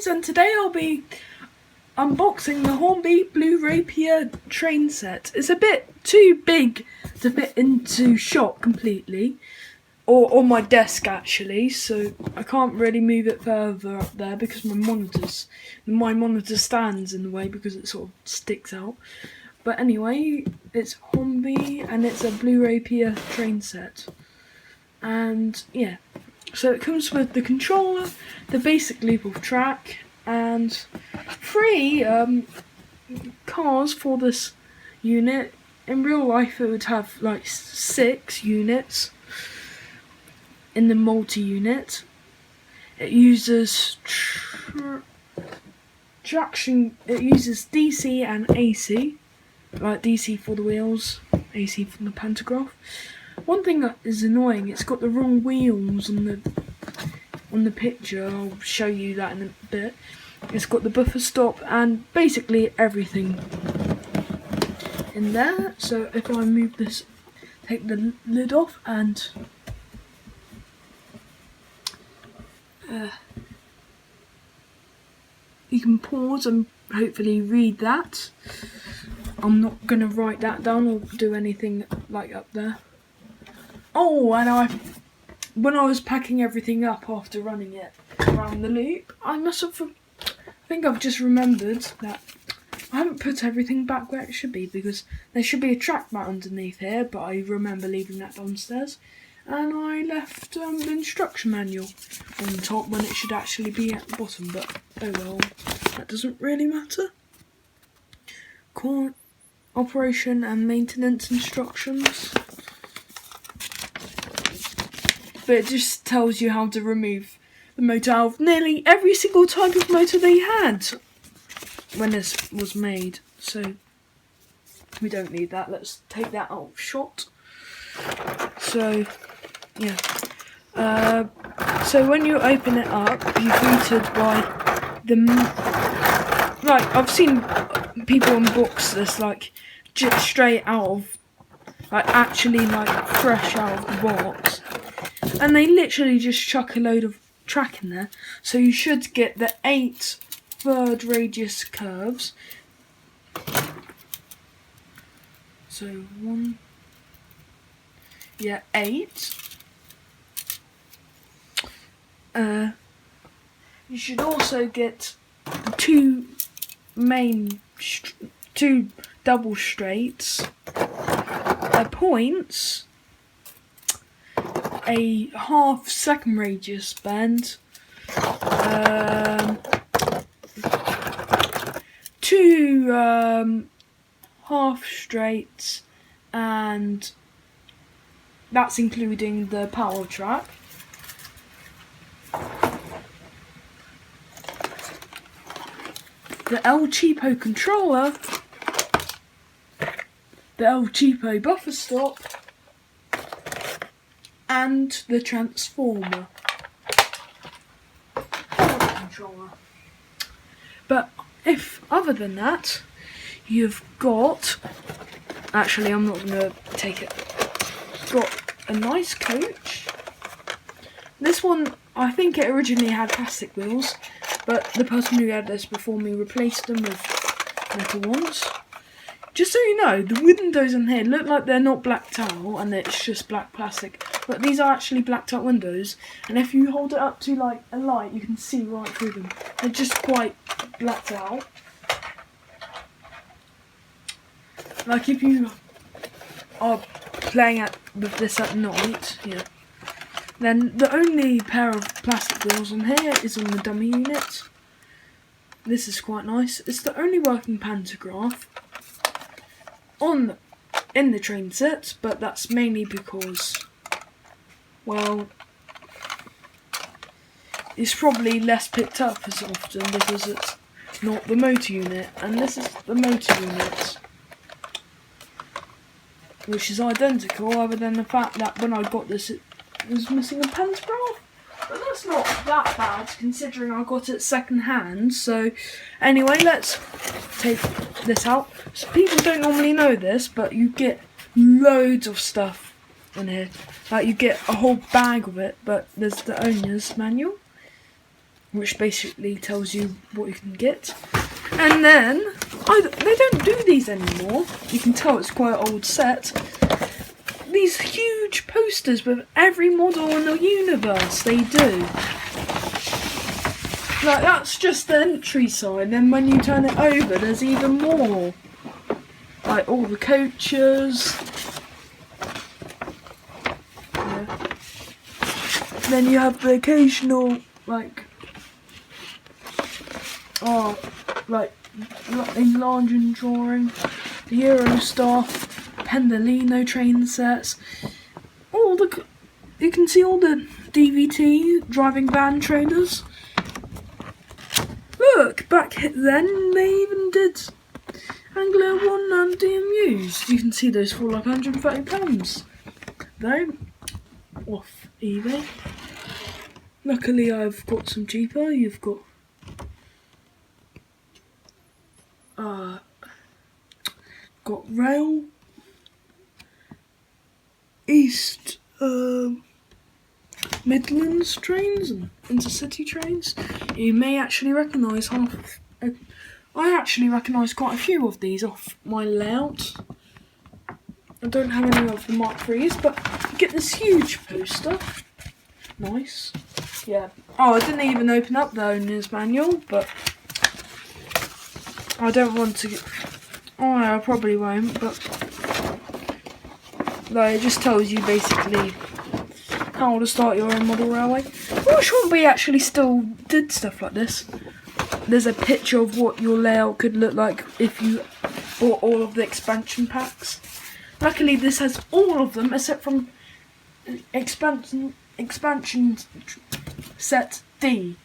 guys, and today I'll be unboxing the Hornby Blue Rapiar train set. It's a bit too big to fit into shot completely, or on my desk actually, so I can't really move it further up there because my monitor stands in the way because it sort of sticks out. But anyway, it's Hornby and it's a Blue Rapiar train set. And yeah, so it comes with the controller, the basic loop of track, and 3 cars for this unit. In real life it would have like 6 units in the multi-unit. It uses traction, it uses DC and AC, like DC for the wheels, AC for the pantograph. One thing that is annoying, it's got the wrong wheels on the picture. I'll show you that in a bit. It's got the buffer stop and basically everything in there. So if I move this, take the lid off, and you can pause and hopefully read that. I'm not going to write that down or do anything like up there. Oh, and when I was packing everything up after running it around the loop, I think I've just remembered that I haven't put everything back where it should be, because there should be a track mat underneath here, but I remember leaving that downstairs. And I left the instruction manual on top when it should actually be at the bottom, but oh well, that doesn't really matter. Core operation and maintenance instructions. But it just tells you how to remove the motor out of nearly every single type of motor they had when this was made. So we don't need that. Let's take that out of shot. So yeah. So when you open it up, you're greeted by I've seen people unbox this like just straight out of, like actually like fresh out of the box. And they literally just chuck a load of track in there. So you should get the 8 third radius curves. So 8. You should also get 2 double straights, points, a half second radius bend, 2 half straights, and that's including the power track. The El Cheapo controller, the El Cheapo buffer stop, and the transformer controller. But if other than that, you've got, actually I'm not going to take it, got a nice coach. This one, I think it originally had plastic wheels, but the person who had this before me replaced them with metal ones. Just so you know, the windows in here look like they're not blacked out and it's just black plastic, but these are actually blacked out windows, and if you hold it up to like a light you can see right through them. They're just quite blacked out. Like if you are playing with this at night, yeah, then the only pair of plastic wheels on here is on the dummy unit. This is quite nice. It's the only working pantograph in the train set, but that's mainly because, well, it's probably less picked up as often because it's not the motor unit, and this is the motor unit, which is identical other than the fact that when I got this it was missing a pantograph. But that's not that bad considering I got it second hand. So anyway, let's take this out. So people don't normally know this, but you get loads of stuff in here. Like you get a whole bag of it, but there's the owner's manual. which basically tells you what you can get. And then, they don't do these anymore. You can tell it's quite an old set. These huge posters with every model in the universe, they do. Like, that's just the entry side. Then when you turn it over, there's even more. Like all the coaches. Yeah. Then you have the occasional, like enlarging drawing, the Eurostar, Pendolino train sets. You can see all the DVT driving van trainers. Look, back then they even did Anglia 1 and DMUs. You can see those for like £130 though, off eBay. Luckily I've got some cheaper. You've got Rail, East Midlands trains and intercity trains. You may actually recognise I actually recognise quite a few of these off my layout. I don't have any of the Mark IIIs, but you get this huge poster. Nice. Yeah. Oh, I didn't even open up the owner's manual, but I don't want to get... Oh, no, I probably won't, but... Like, it just tells you basically how to start your own model railway. I'm not sure we actually still did stuff like this. There's a picture of what your layout could look like if you bought all of the expansion packs. Luckily, this has all of them except from expansion set D.